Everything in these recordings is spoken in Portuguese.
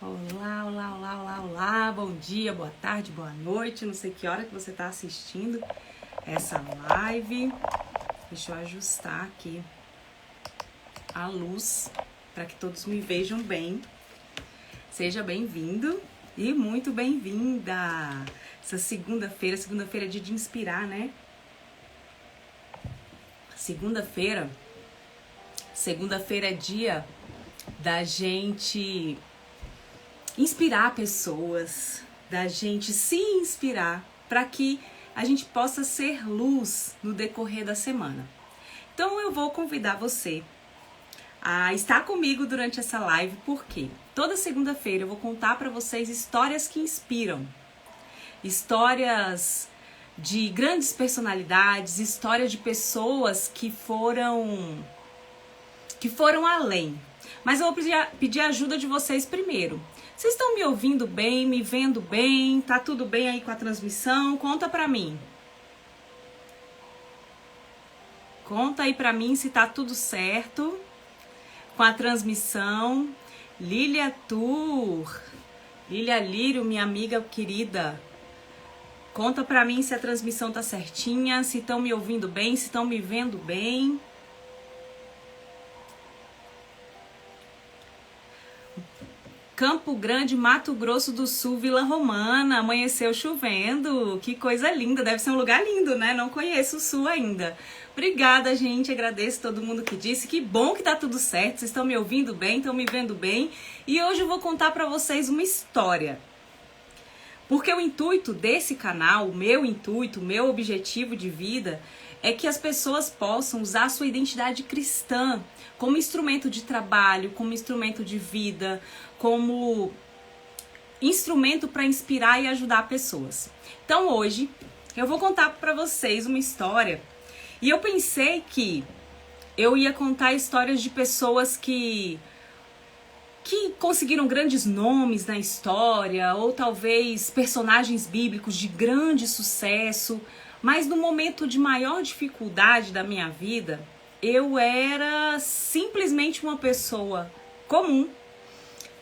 Olá, olá, olá, olá, olá, bom dia, boa tarde, boa noite, não sei que hora que você está assistindo essa live. Deixa eu ajustar aqui a luz para que todos me vejam bem. Seja bem-vindo e muito bem-vinda. Essa segunda-feira é dia de inspirar, né? Segunda-feira é dia da gente inspirar pessoas, da gente se inspirar para que a gente possa ser luz no decorrer da semana. Então eu vou convidar você a estar comigo durante essa live, porque toda segunda-feira eu vou contar para vocês histórias que inspiram, histórias de grandes personalidades, histórias de pessoas que foram além. Mas eu vou pedir a ajuda de vocês primeiro. Vocês estão me ouvindo bem, me vendo bem? Tá tudo bem aí com a transmissão? Conta pra mim. Conta aí pra mim se tá tudo certo com a transmissão. Lília Lírio, minha amiga querida. Conta pra mim se a transmissão tá certinha, se estão me ouvindo bem, se estão me vendo bem. Campo Grande, Mato Grosso do Sul, Vila Romana, amanheceu chovendo, que coisa linda, deve ser um lugar lindo, né? Não conheço o Sul ainda. Obrigada, gente, agradeço todo mundo que disse, que bom que tá tudo certo, vocês estão me ouvindo bem, estão me vendo bem, e hoje eu vou contar pra vocês uma história. Porque o intuito desse canal, o meu objetivo de vida, é que as pessoas possam usar a sua identidade cristã como instrumento de trabalho, como instrumento de vida, como instrumento para inspirar e ajudar pessoas. Então hoje eu vou contar para vocês uma história e eu pensei que eu ia contar histórias de pessoas que conseguiram grandes nomes na história, ou talvez personagens bíblicos de grande sucesso, mas no momento de maior dificuldade da minha vida, eu era simplesmente uma pessoa comum,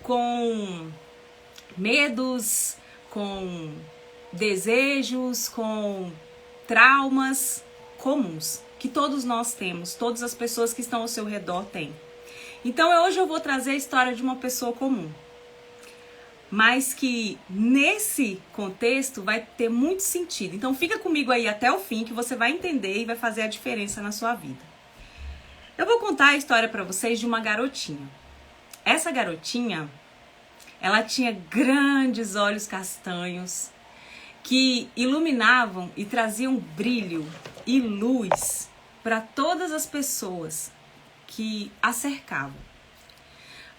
com medos, com desejos, com traumas comuns, que todos nós temos, todas as pessoas que estão ao seu redor têm. Então hoje eu vou trazer a história de uma pessoa comum, mas que nesse contexto vai ter muito sentido. Então fica comigo aí até o fim que você vai entender e vai fazer a diferença na sua vida. Eu vou contar a história para vocês de uma garotinha. Essa garotinha, ela tinha grandes olhos castanhos que iluminavam e traziam brilho e luz para todas as pessoas que a cercavam.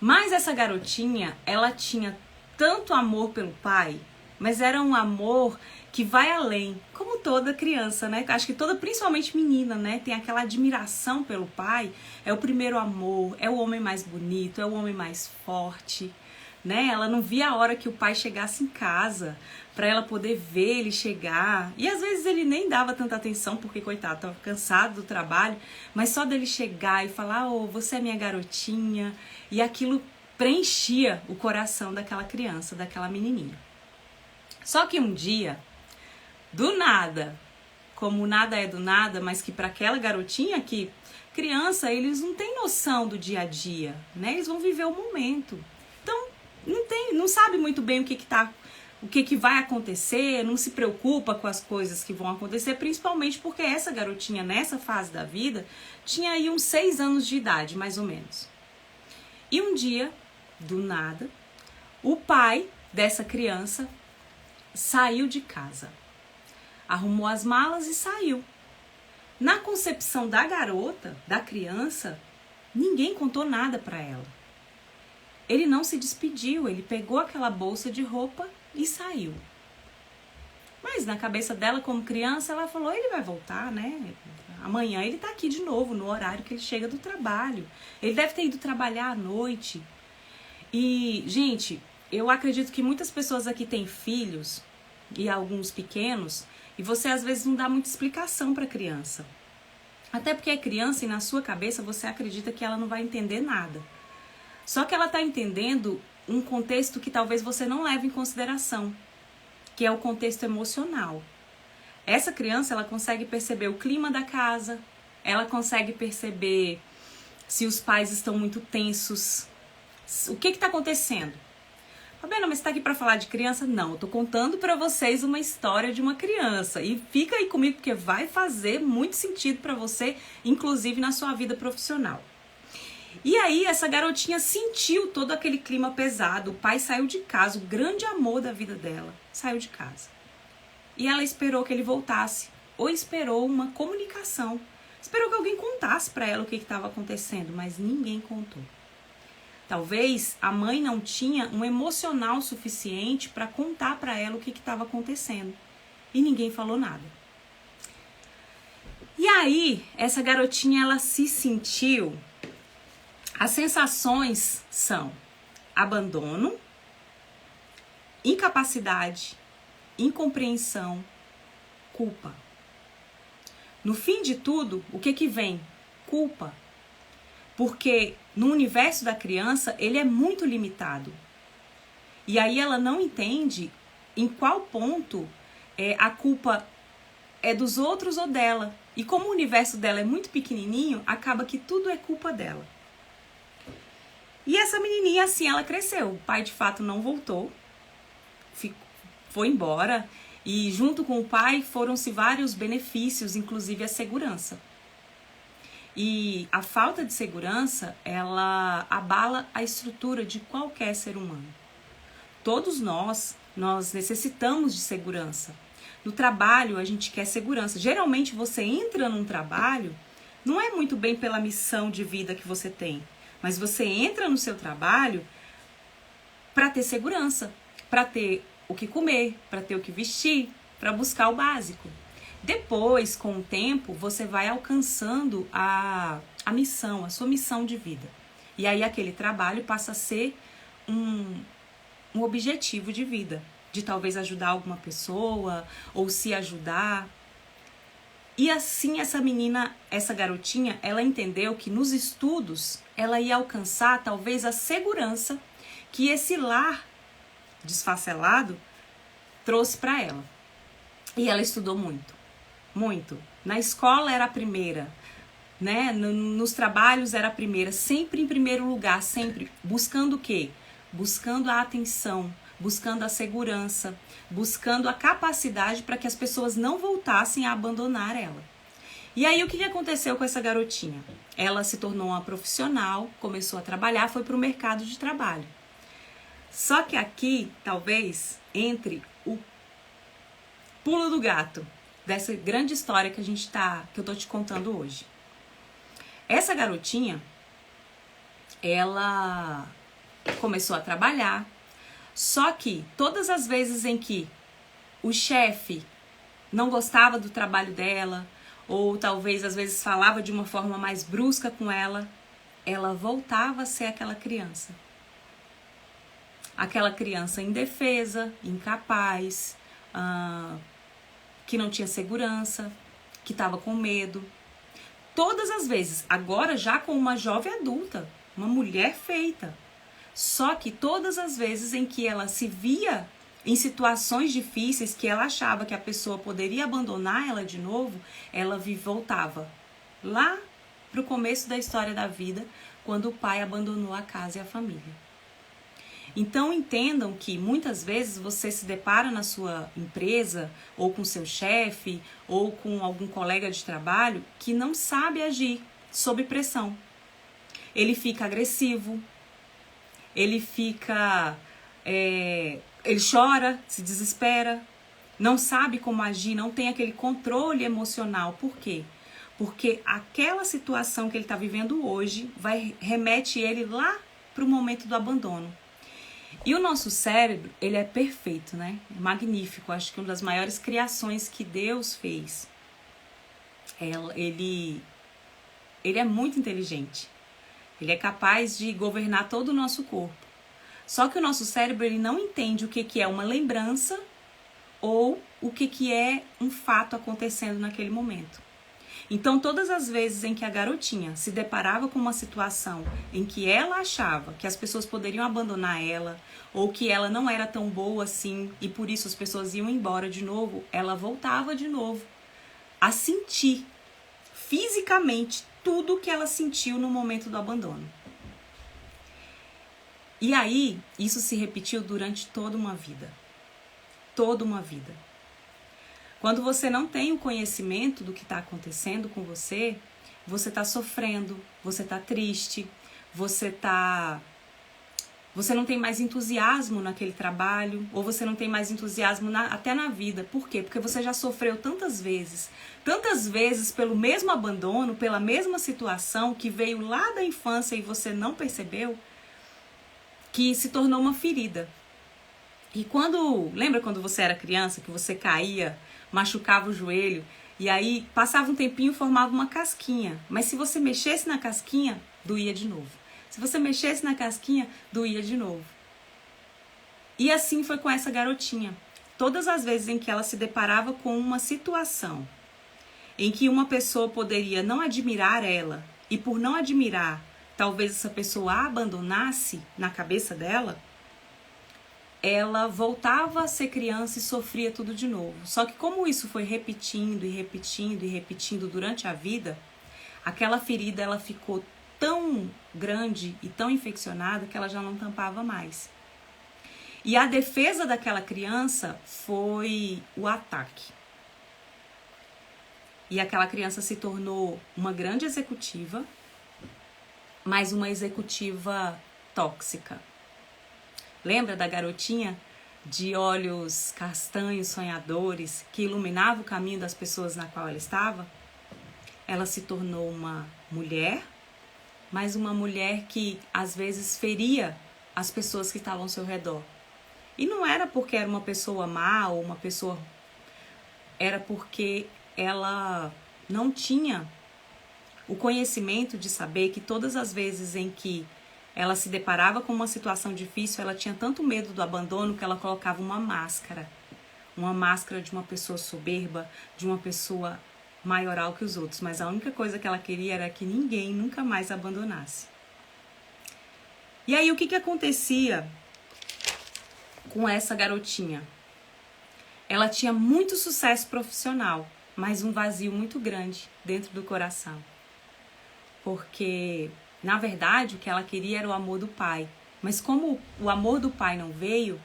Mas essa garotinha, ela tinha tanto amor pelo pai, mas era um amor que vai além, como toda criança, né? Acho que principalmente menina, né? Tem aquela admiração pelo pai, é o primeiro amor, é o homem mais bonito, é o homem mais forte, né? Ela não via a hora que o pai chegasse em casa para ela poder ver ele chegar. E às vezes ele nem dava tanta atenção, porque coitado, estava cansado do trabalho, mas só dele chegar e falar: "Oh, você é minha garotinha", e aquilo preenchia o coração daquela criança, daquela menininha. Só que um dia, do nada, como nada é do nada, mas que para aquela garotinha que criança, eles não têm noção do dia a dia, né? Eles vão viver o momento. Então, não sabe muito bem o que vai acontecer, não se preocupa com as coisas que vão acontecer, principalmente porque essa garotinha, nessa fase da vida, tinha aí uns 6 anos de idade, mais ou menos. E um dia, do nada, o pai dessa criança saiu de casa, arrumou as malas e saiu. Na concepção da garota, da criança, ninguém contou nada para ela. Ele não se despediu, ele pegou aquela bolsa de roupa e saiu. Mas na cabeça dela, como criança, ela falou: ele vai voltar, né? Amanhã ele tá aqui de novo, no horário que ele chega do trabalho. Ele deve ter ido trabalhar à noite. E, gente, eu acredito que muitas pessoas aqui têm filhos, e alguns pequenos, e você às vezes não dá muita explicação para a criança. Até porque é criança e na sua cabeça você acredita que ela não vai entender nada. Só que ela tá entendendo um contexto que talvez você não leve em consideração, que é o contexto emocional. Essa criança, ela consegue perceber o clima da casa, ela consegue perceber se os pais estão muito tensos, o que está acontecendo. Fabiana, mas você está aqui para falar de criança? Não, eu estou contando para vocês uma história de uma criança. E fica aí comigo porque vai fazer muito sentido para você, inclusive na sua vida profissional. E aí essa garotinha sentiu todo aquele clima pesado. O pai saiu de casa, o grande amor da vida dela saiu de casa. E ela esperou que ele voltasse, ou esperou uma comunicação. Esperou que alguém contasse para ela o que estava acontecendo, mas ninguém contou. Talvez a mãe não tinha um emocional suficiente para contar para ela o que estava acontecendo. E ninguém falou nada. E aí, essa garotinha, ela se sentiu... As sensações são abandono, incapacidade, incompreensão, culpa. No fim de tudo, o que vem? Culpa. Porque no universo da criança, ele é muito limitado. E aí ela não entende em qual ponto a culpa é dos outros ou dela. E como o universo dela é muito pequenininho, acaba que tudo é culpa dela. E essa menininha, assim, ela cresceu. O pai, de fato, não voltou. Foi embora. E junto com o pai foram-se vários benefícios, inclusive a segurança. E a falta de segurança, ela abala a estrutura de qualquer ser humano. Todos nós necessitamos de segurança. No trabalho, a gente quer segurança. Geralmente, você entra num trabalho, não é muito bem pela missão de vida que você tem, mas você entra no seu trabalho para ter segurança, para ter o que comer, para ter o que vestir, para buscar o básico. Depois, com o tempo, você vai alcançando a missão, a sua missão de vida. E aí aquele trabalho passa a ser um objetivo de vida, de talvez ajudar alguma pessoa ou se ajudar. E assim essa menina, essa garotinha, ela entendeu que nos estudos ela ia alcançar talvez a segurança que esse lar desfacelado trouxe para ela. E ela estudou muito. Muito. Na escola era a primeira, né? Nos trabalhos era a primeira, sempre em primeiro lugar, sempre buscando o quê? Buscando a atenção, buscando a segurança, buscando a capacidade para que as pessoas não voltassem a abandonar ela. E aí o que aconteceu com essa garotinha? Ela se tornou uma profissional, começou a trabalhar, foi para o mercado de trabalho. Só que aqui, talvez, entre o pulo do gato dessa grande história que eu tô te contando hoje. Essa garotinha, ela começou a trabalhar, só que todas as vezes em que o chefe não gostava do trabalho dela, ou talvez às vezes falava de uma forma mais brusca com ela, ela voltava a ser aquela criança. Aquela criança indefesa, incapaz, que não tinha segurança, que estava com medo. Todas as vezes, agora já com uma jovem adulta, uma mulher feita. Só que todas as vezes em que ela se via em situações difíceis, que ela achava que a pessoa poderia abandonar ela de novo, ela voltava lá para o começo da história da vida, quando o pai abandonou a casa e a família. Então entendam que muitas vezes você se depara na sua empresa, ou com seu chefe, ou com algum colega de trabalho que não sabe agir sob pressão. Ele fica agressivo, ele chora, se desespera, não sabe como agir, não tem aquele controle emocional. Por quê? Porque aquela situação que ele está vivendo hoje remete ele lá para o momento do abandono. E o nosso cérebro, ele é perfeito, né? Magnífico. Acho que uma das maiores criações que Deus fez. Ele é muito inteligente. Ele é capaz de governar todo o nosso corpo. Só que o nosso cérebro, ele não entende o que é uma lembrança ou o que é um fato acontecendo naquele momento. Então, todas as vezes em que a garotinha se deparava com uma situação em que ela achava que as pessoas poderiam abandonar ela, ou que ela não era tão boa assim, e por isso as pessoas iam embora de novo, ela voltava de novo a sentir fisicamente tudo que ela sentiu no momento do abandono. E aí, isso se repetiu durante toda uma vida. Toda uma vida. Quando você não tem o conhecimento do que está acontecendo com você, você está sofrendo, você está triste, você não tem mais entusiasmo naquele trabalho, ou você não tem mais entusiasmo até na vida. Por quê? Porque você já sofreu tantas vezes pelo mesmo abandono, pela mesma situação que veio lá da infância e você não percebeu, que se tornou uma ferida. E lembra quando você era criança, que você caía, machucava o joelho, e aí passava um tempinho e formava uma casquinha. Mas se você mexesse na casquinha, doía de novo. Se você mexesse na casquinha, doía de novo. E assim foi com essa garotinha. Todas as vezes em que ela se deparava com uma situação em que uma pessoa poderia não admirar ela, e por não admirar, talvez essa pessoa a abandonasse na cabeça dela, ela voltava a ser criança e sofria tudo de novo. Só que como isso foi repetindo e repetindo e repetindo durante a vida, aquela ferida ela ficou tão grande e tão infeccionada que ela já não tampava mais. E a defesa daquela criança foi o ataque. E aquela criança se tornou uma grande executiva, mas uma executiva tóxica. Lembra da garotinha de olhos castanhos sonhadores que iluminava o caminho das pessoas na qual ela estava? Ela se tornou uma mulher, mas uma mulher que às vezes feria as pessoas que estavam ao seu redor. E não era porque era uma pessoa má ou uma pessoa... Era porque ela não tinha o conhecimento de saber que todas as vezes em que ela se deparava com uma situação difícil, ela tinha tanto medo do abandono que ela colocava uma máscara de uma pessoa soberba, de uma pessoa maioral que os outros, mas a única coisa que ela queria era que ninguém nunca mais a abandonasse. E aí o que acontecia com essa garotinha? Ela tinha muito sucesso profissional, mas um vazio muito grande dentro do coração. Porque, na verdade, o que ela queria era o amor do pai. Mas como o amor do pai não veio,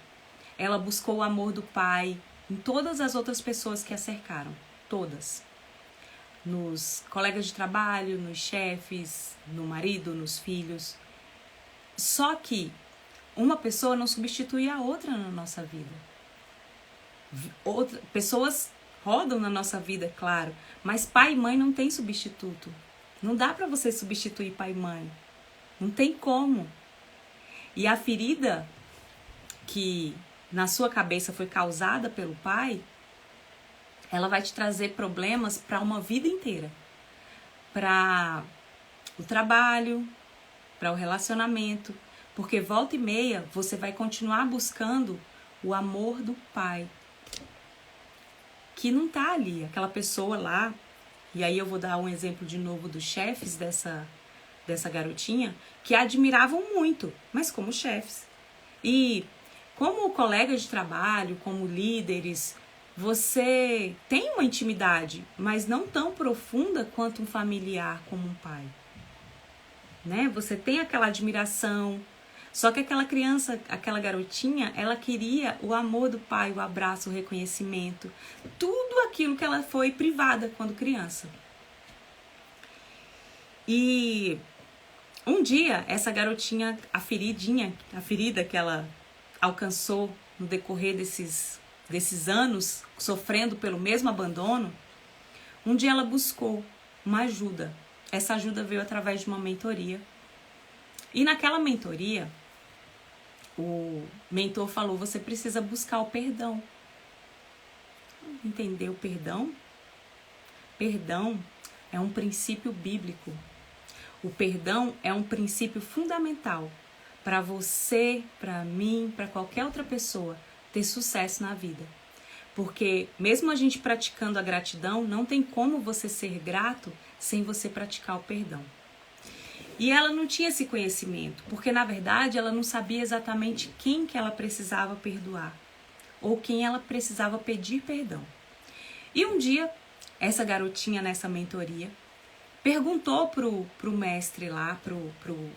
ela buscou o amor do pai em todas as outras pessoas que a cercaram. Todas. Nos colegas de trabalho, nos chefes, no marido, nos filhos. Só que uma pessoa não substitui a outra na nossa vida. Pessoas rodam na nossa vida, claro, mas pai e mãe não tem substituto. Não dá para você substituir pai e mãe. Não tem como. E a ferida que na sua cabeça foi causada pelo pai, ela vai te trazer problemas para uma vida inteira. Para o trabalho, para o relacionamento. Porque volta e meia você vai continuar buscando o amor do pai. Que não tá ali, aquela pessoa lá. E aí eu vou dar um exemplo de novo dos chefes dessa garotinha, que a admiravam muito, mas como chefes. E como colegas de trabalho, como líderes, você tem uma intimidade, mas não tão profunda quanto um familiar como um pai. Né? Você tem aquela admiração. Só que aquela criança, aquela garotinha, ela queria o amor do pai, o abraço, o reconhecimento. Tudo aquilo que ela foi privada quando criança. E um dia, essa garotinha, a ferida que ela alcançou no decorrer desses anos, sofrendo pelo mesmo abandono, um dia ela buscou uma ajuda. Essa ajuda veio através de uma mentoria. E naquela mentoria, o mentor falou, você precisa buscar o perdão. Entendeu? Perdão? Perdão é um princípio bíblico. O perdão é um princípio fundamental para você, para mim, para qualquer outra pessoa ter sucesso na vida. Porque mesmo a gente praticando a gratidão, não tem como você ser grato sem você praticar o perdão. E ela não tinha esse conhecimento, porque na verdade ela não sabia exatamente quem que ela precisava perdoar, ou quem ela precisava pedir perdão. E um dia, essa garotinha nessa mentoria perguntou pro mestre lá, pro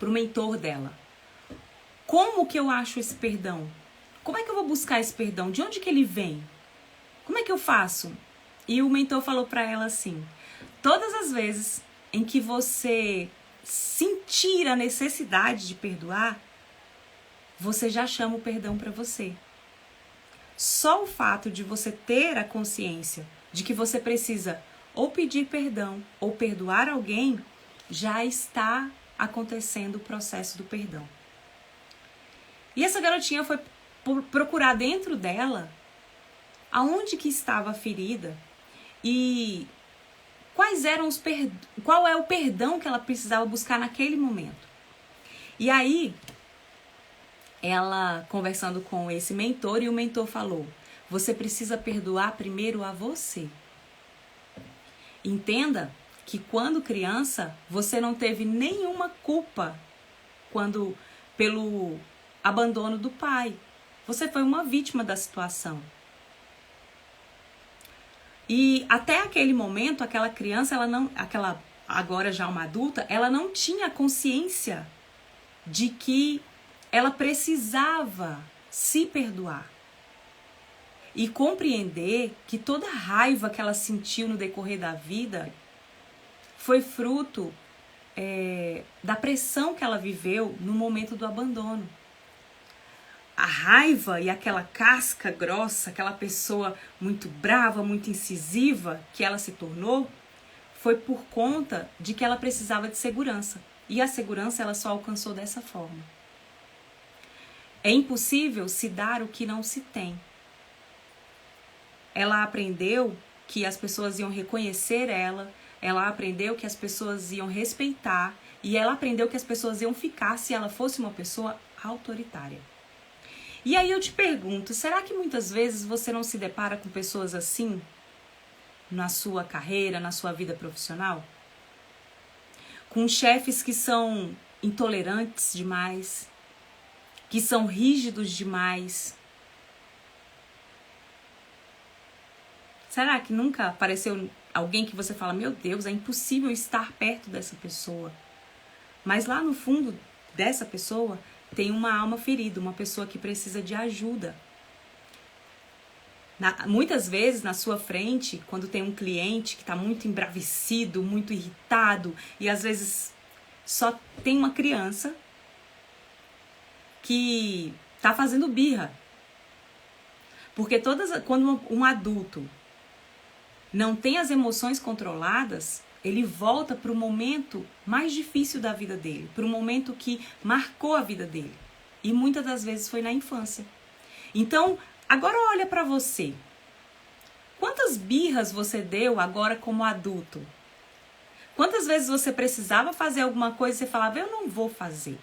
mentor dela: como que eu acho esse perdão? Como é que eu vou buscar esse perdão? De onde que ele vem? Como é que eu faço? E o mentor falou para ela assim: todas as vezes em que você sentir a necessidade de perdoar, você já chama o perdão para você. Só o fato de você ter a consciência de que você precisa ou pedir perdão ou perdoar alguém, já está acontecendo o processo do perdão. E essa garotinha foi procurar dentro dela aonde que estava a ferida e qual é o perdão que ela precisava buscar naquele momento. E aí, ela conversando com esse mentor, e o mentor falou: você precisa perdoar primeiro a você. Entenda que quando criança, você não teve nenhuma culpa pelo abandono do pai. Você foi uma vítima da situação. E até aquele momento, aquela criança, agora já uma adulta, ela não tinha consciência de que ela precisava se perdoar. E compreender que toda a raiva que ela sentiu no decorrer da vida foi fruto da pressão que ela viveu no momento do abandono. A raiva e aquela casca grossa, aquela pessoa muito brava, muito incisiva que ela se tornou, foi por conta de que ela precisava de segurança. E a segurança ela só alcançou dessa forma. É impossível se dar o que não se tem. Ela aprendeu que as pessoas iam reconhecer ela aprendeu que as pessoas iam respeitar e ela aprendeu que as pessoas iam ficar se ela fosse uma pessoa autoritária. E aí eu te pergunto, será que muitas vezes você não se depara com pessoas assim na sua carreira, na sua vida profissional? Com chefes que são intolerantes demais, que são rígidos demais. Será que nunca apareceu alguém que você fala: meu Deus, é impossível estar perto dessa pessoa? Mas lá no fundo dessa pessoa tem uma alma ferida, uma pessoa que precisa de ajuda. Muitas vezes na sua frente, quando tem um cliente que está muito embravecido, muito irritado, e às vezes só tem uma criança que está fazendo birra. Porque quando um adulto não tem as emoções controladas, ele volta para o momento mais difícil da vida dele, para o momento que marcou a vida dele. E muitas das vezes foi na infância. Então, agora olha para você. Quantas birras você deu agora como adulto? Quantas vezes você precisava fazer alguma coisa e você falava: eu não vou fazer.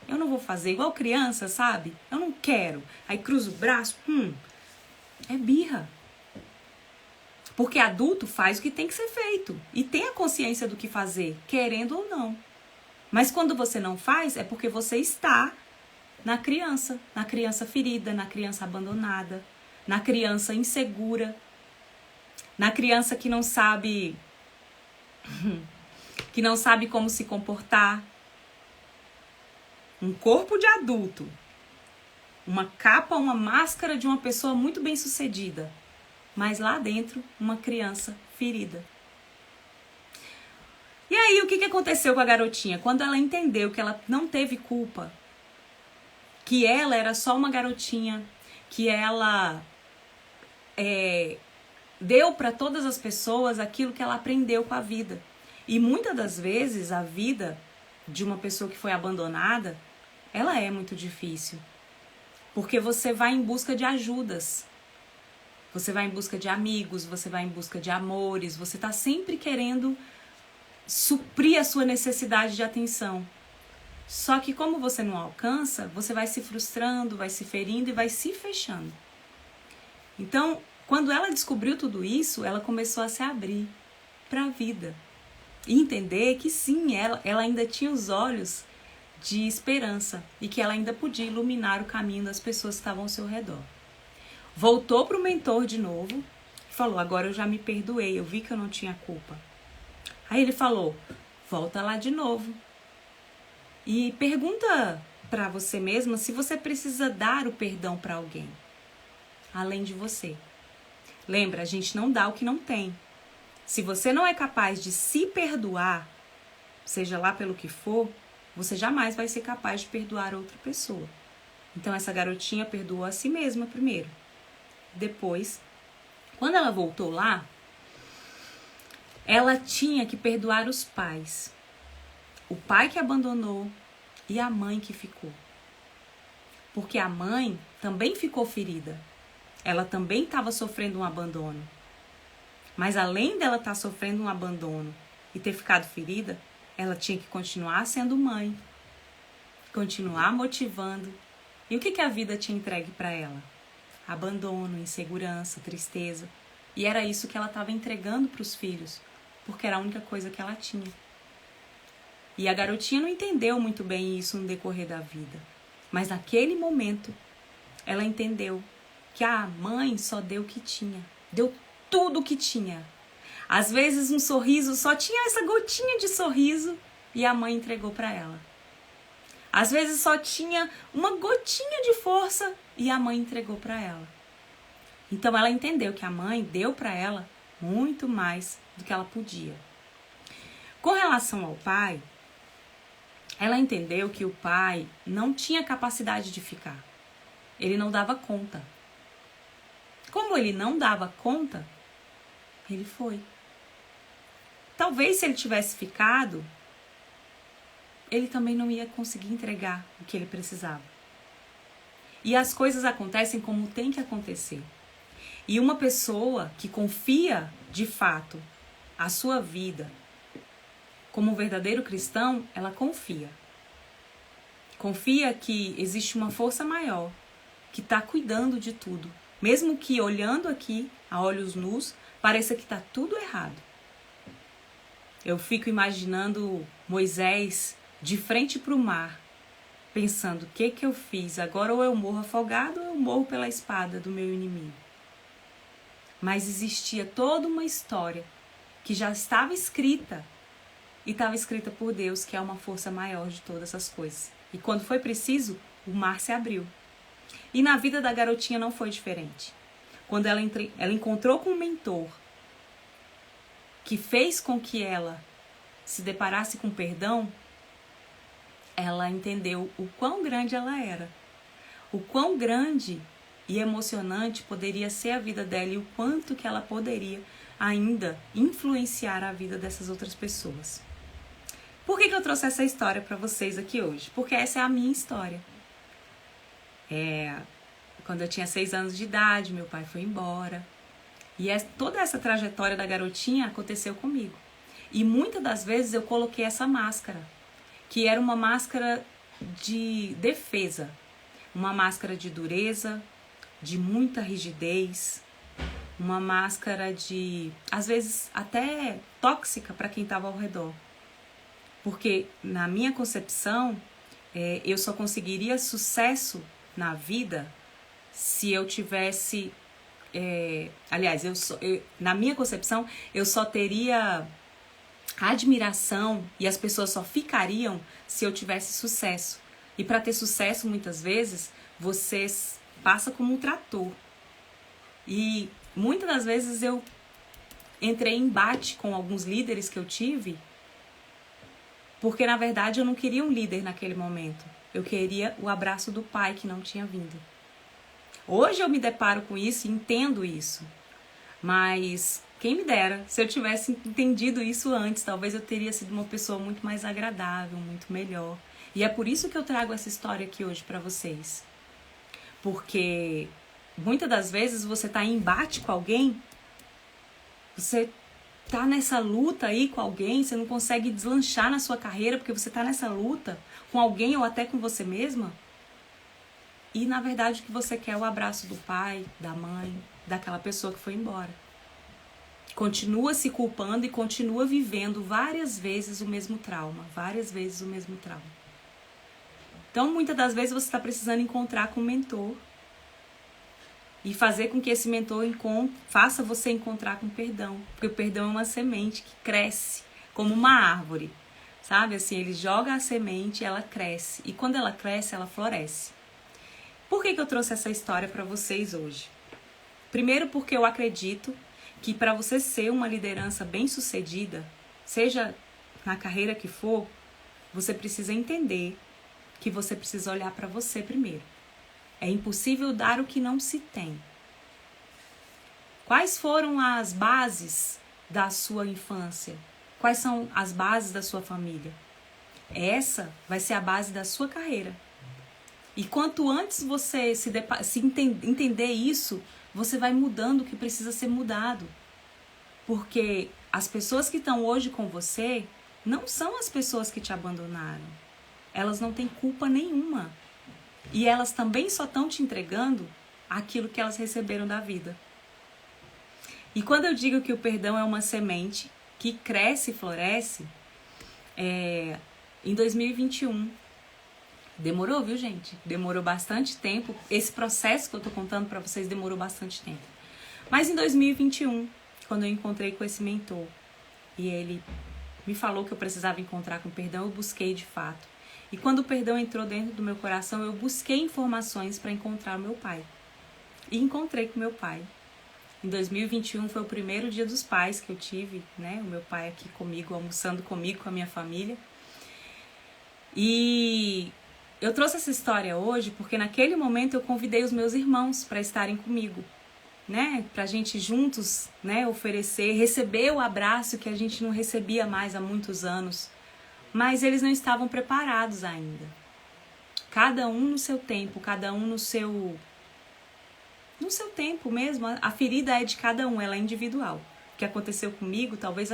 Eu não vou fazer. Igual criança, sabe? Eu não quero. Aí cruza o braço. É birra. Porque adulto faz o que tem que ser feito. E tem a consciência do que fazer, querendo ou não. Mas quando você não faz, é porque você está na criança ferida, na criança abandonada, na criança insegura, na criança que não sabe como se comportar. Um corpo de adulto, uma capa, uma máscara de uma pessoa muito bem-sucedida, mas lá dentro uma criança ferida. E aí o que aconteceu com a garotinha? Quando ela entendeu que ela não teve culpa, que ela era só uma garotinha, que ela deu para todas as pessoas aquilo que ela aprendeu com a vida. E muitas das vezes a vida de uma pessoa que foi abandonada, ela é muito difícil. Porque você vai em busca de ajudas. Você vai em busca de amigos, você vai em busca de amores, você está sempre querendo suprir a sua necessidade de atenção. Só que como você não alcança, você vai se frustrando, vai se ferindo e vai se fechando. Então, quando ela descobriu tudo isso, ela começou a se abrir para a vida. E entender que sim, ela ainda tinha os olhos de esperança e que ela ainda podia iluminar o caminho das pessoas que estavam ao seu redor. Voltou para o mentor de novo e falou: agora eu já me perdoei, eu vi que eu não tinha culpa. Aí ele falou: volta lá de novo e pergunta para você mesma se você precisa dar o perdão para alguém, além de você. Lembra, a gente não dá o que não tem. Se você não é capaz de se perdoar, seja lá pelo que for, você jamais vai ser capaz de perdoar outra pessoa. Então essa garotinha perdoou a si mesma primeiro. Depois, quando ela voltou lá, ela tinha que perdoar os pais. O pai que abandonou e a mãe que ficou. Porque a mãe também ficou ferida. Ela também estava sofrendo um abandono. Mas além dela estar sofrendo um abandono e ter ficado ferida, ela tinha que continuar sendo mãe, continuar motivando. E o que a vida tinha entregue para ela? Abandono, insegurança, tristeza. E era isso que ela estava entregando para os filhos, porque era a única coisa que ela tinha. E a garotinha não entendeu muito bem isso no decorrer da vida. Mas naquele momento, ela entendeu que a mãe só deu o que tinha. Deu tudo o que tinha. Às vezes um sorriso, só tinha essa gotinha de sorriso e a mãe entregou para ela. Às vezes só tinha uma gotinha de força e a mãe entregou para ela. Então ela entendeu que a mãe deu para ela muito mais do que ela podia. Com relação ao pai, ela entendeu que o pai não tinha capacidade de ficar. Ele não dava conta. Como ele não dava conta, ele foi. Talvez se ele tivesse ficado, ele também não ia conseguir entregar o que ele precisava. E as coisas acontecem como tem que acontecer. E uma pessoa que confia de fato a sua vida como um verdadeiro cristão, ela confia. Confia que existe uma força maior que está cuidando de tudo. Mesmo que olhando aqui, a olhos nus, pareça que está tudo errado. Eu fico imaginando Moisés de frente para o mar, pensando: o que eu fiz? Agora ou eu morro afogado ou eu morro pela espada do meu inimigo. Mas existia toda uma história que já estava escrita e estava escrita por Deus, que é uma força maior de todas as coisas. E quando foi preciso, o mar se abriu. E na vida da garotinha não foi diferente. Quando ela encontrou com um mentor que fez com que ela se deparasse com perdão, ela entendeu o quão grande ela era. O quão grande e emocionante poderia ser a vida dela e o quanto que ela poderia ainda influenciar a vida dessas outras pessoas. Por que eu trouxe essa história para vocês aqui hoje? Porque essa é a minha história. Quando eu tinha 6 anos de idade, meu pai foi embora. E toda essa trajetória da garotinha aconteceu comigo. E muitas das vezes eu coloquei essa máscara, que era uma máscara de defesa. Uma máscara de dureza, de muita rigidez. Uma máscara de, às vezes, até tóxica para quem estava ao redor. Porque, na minha concepção, eu só conseguiria sucesso na vida se eu tivesse... na minha concepção, eu só teria admiração e as pessoas só ficariam se eu tivesse sucesso. E para ter sucesso, muitas vezes, você passa como um trator. E muitas das vezes eu entrei em embate com alguns líderes que eu tive, porque na verdade eu não queria um líder naquele momento. Eu queria o abraço do pai que não tinha vindo. Hoje eu me deparo com isso e entendo isso. Mas quem me dera, se eu tivesse entendido isso antes, talvez eu teria sido uma pessoa muito mais agradável, muito melhor. E é por isso que eu trago essa história aqui hoje para vocês. Porque muitas das vezes você está em embate com alguém, você tá nessa luta aí com alguém, você não consegue deslanchar na sua carreira porque você tá nessa luta com alguém ou até com você mesma. E na verdade o que você quer é o abraço do pai, da mãe, daquela pessoa que foi embora. Continua se culpando e continua vivendo várias vezes o mesmo trauma. Várias vezes o mesmo trauma. Então, muitas das vezes você está precisando encontrar com um mentor e fazer com que esse mentor faça você encontrar com perdão. Porque o perdão é uma semente que cresce como uma árvore. Sabe, assim, ele joga a semente, ela cresce. E quando ela cresce, ela floresce. Por que eu trouxe essa história para vocês hoje? Primeiro porque eu acredito que para você ser uma liderança bem-sucedida, seja na carreira que for, você precisa entender que você precisa olhar para você primeiro. É impossível dar o que não se tem. Quais foram as bases da sua infância? Quais são as bases da sua família? Essa vai ser a base da sua carreira. E quanto antes você entender isso, você vai mudando o que precisa ser mudado. Porque as pessoas que estão hoje com você não são as pessoas que te abandonaram. Elas não têm culpa nenhuma. E elas também só estão te entregando aquilo que elas receberam da vida. E quando eu digo que o perdão é uma semente que cresce e floresce, em 2021. Demorou, viu, gente? Demorou bastante tempo. Esse processo que eu tô contando pra vocês demorou bastante tempo. Mas em 2021, quando eu encontrei com esse mentor, e ele me falou que eu precisava encontrar com perdão, eu busquei de fato. E quando o perdão entrou dentro do meu coração, eu busquei informações para encontrar o meu pai. E encontrei com meu pai. Em 2021 foi o primeiro dia dos pais que eu tive, né? O meu pai aqui comigo, almoçando comigo, com a minha família. E eu trouxe essa história hoje porque naquele momento eu convidei os meus irmãos para estarem comigo, né? Pra gente juntos, né, oferecer, receber o abraço que a gente não recebia mais há muitos anos. Mas eles não estavam preparados ainda. Cada um no seu tempo, cada um no seu tempo mesmo. A ferida é de cada um, ela é individual. O que aconteceu comigo talvez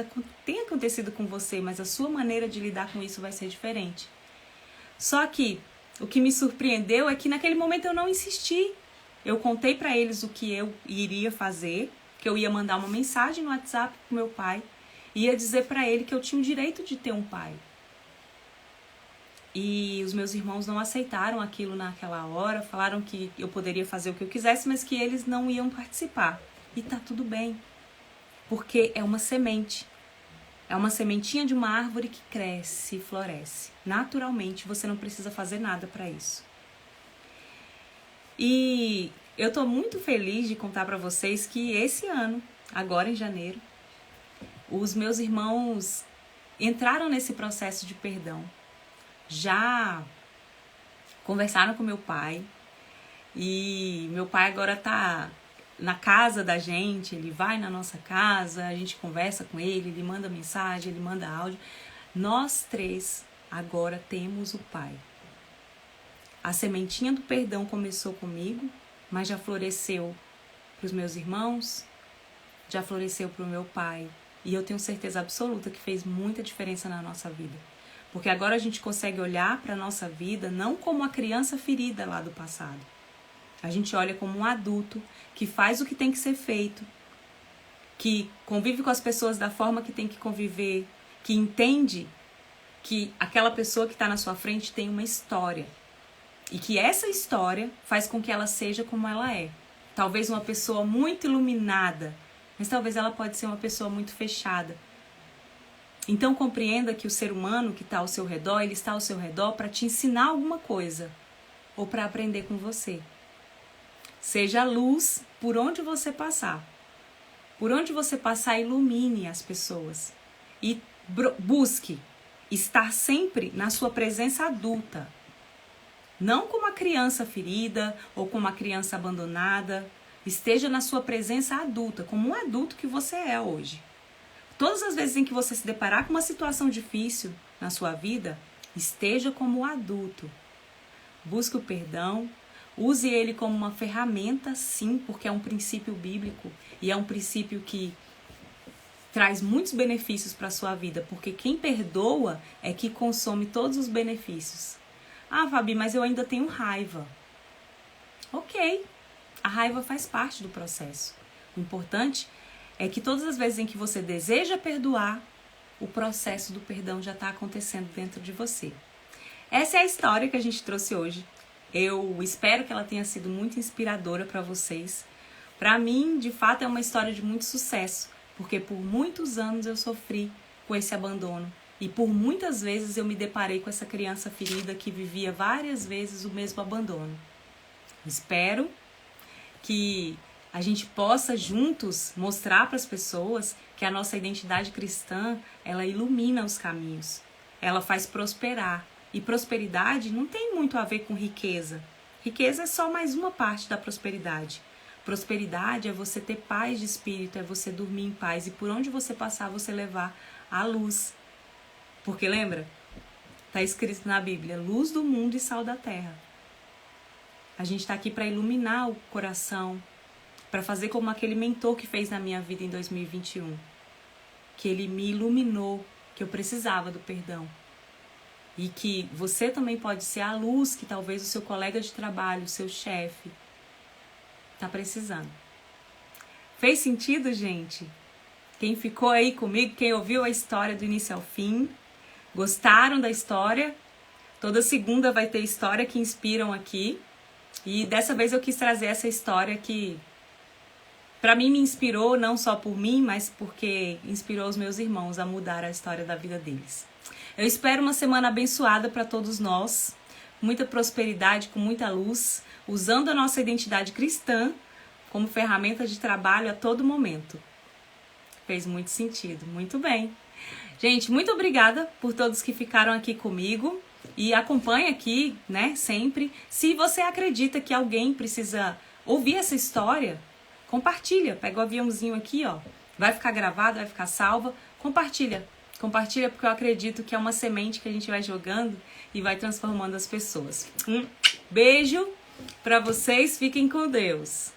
tenha acontecido com você, mas a sua maneira de lidar com isso vai ser diferente. Só que o que me surpreendeu é que naquele momento eu não insisti. Eu contei para eles o que eu iria fazer, que eu ia mandar uma mensagem no WhatsApp pro meu pai, e ia dizer para ele que eu tinha o direito de ter um pai. E os meus irmãos não aceitaram aquilo naquela hora, falaram que eu poderia fazer o que eu quisesse, mas que eles não iam participar. E tá tudo bem, porque é uma semente. É uma sementinha de uma árvore que cresce e floresce. Naturalmente, você não precisa fazer nada para isso. E eu tô muito feliz de contar para vocês que esse ano, agora em janeiro, os meus irmãos entraram nesse processo de perdão. Já conversaram com meu pai e meu pai agora tá na casa da gente, ele vai na nossa casa, a gente conversa com ele, ele manda mensagem, ele manda áudio. Nós três agora temos o pai. A sementinha do perdão começou comigo, mas já floresceu para os meus irmãos, já floresceu para o meu pai. E eu tenho certeza absoluta que fez muita diferença na nossa vida. Porque agora a gente consegue olhar para a nossa vida não como a criança ferida lá do passado. A gente olha como um adulto que faz o que tem que ser feito, que convive com as pessoas da forma que tem que conviver, que entende que aquela pessoa que está na sua frente tem uma história. E que essa história faz com que ela seja como ela é. Talvez uma pessoa muito iluminada, mas talvez ela pode ser uma pessoa muito fechada. Então compreenda que o ser humano que está ao seu redor, ele está ao seu redor para te ensinar alguma coisa ou para aprender com você. Seja a luz por onde você passar. Por onde você passar, ilumine as pessoas. E busque estar sempre na sua presença adulta. Não como uma criança ferida ou como uma criança abandonada. Esteja na sua presença adulta, como um adulto que você é hoje. Todas as vezes em que você se deparar com uma situação difícil na sua vida, esteja como adulto. Busque o perdão, use ele como uma ferramenta, sim, porque é um princípio bíblico e é um princípio que traz muitos benefícios para a sua vida, porque quem perdoa é que consome todos os benefícios. Ah, Fabi, mas eu ainda tenho raiva. Ok, A raiva faz parte do processo. O importante é que todas as vezes em que você deseja perdoar, o processo do perdão já está acontecendo dentro de você. Essa é a história que a gente trouxe hoje. Eu espero que ela tenha sido muito inspiradora para vocês. Para mim, de fato, é uma história de muito sucesso, porque por muitos anos eu sofri com esse abandono. E por muitas vezes eu me deparei com essa criança ferida que vivia várias vezes o mesmo abandono. Espero que a gente possa juntos mostrar para as pessoas que a nossa identidade cristã, ela ilumina os caminhos, ela faz prosperar. E prosperidade não tem muito a ver com riqueza. Riqueza é só mais uma parte da prosperidade. Prosperidade é você ter paz de espírito, é você dormir em paz e por onde você passar você levar a luz. Porque lembra? Está escrito na Bíblia, luz do mundo e sal da terra. A gente está aqui para iluminar o coração, para fazer como aquele mentor que fez na minha vida em 2021. Que ele me iluminou, que eu precisava do perdão. E que você também pode ser a luz que talvez o seu colega de trabalho, o seu chefe, está precisando. Fez sentido, gente? Quem ficou aí comigo, quem ouviu a história do início ao fim, gostaram da história? Toda segunda vai ter história que inspiram aqui. E dessa vez eu quis trazer essa história que, para mim, me inspirou, não só por mim, mas porque inspirou os meus irmãos a mudar a história da vida deles. Eu espero uma semana abençoada para todos nós, muita prosperidade, com muita luz, usando a nossa identidade cristã como ferramenta de trabalho a todo momento. Fez muito sentido, muito bem. Gente, muito obrigada por todos que ficaram aqui comigo e acompanha aqui, né, sempre. Se você acredita que alguém precisa ouvir essa história, compartilha, pega o aviãozinho aqui, ó, vai ficar gravado, vai ficar salva, compartilha. Compartilha porque eu acredito que é uma semente que a gente vai jogando e vai transformando as pessoas. Beijo pra vocês, fiquem com Deus.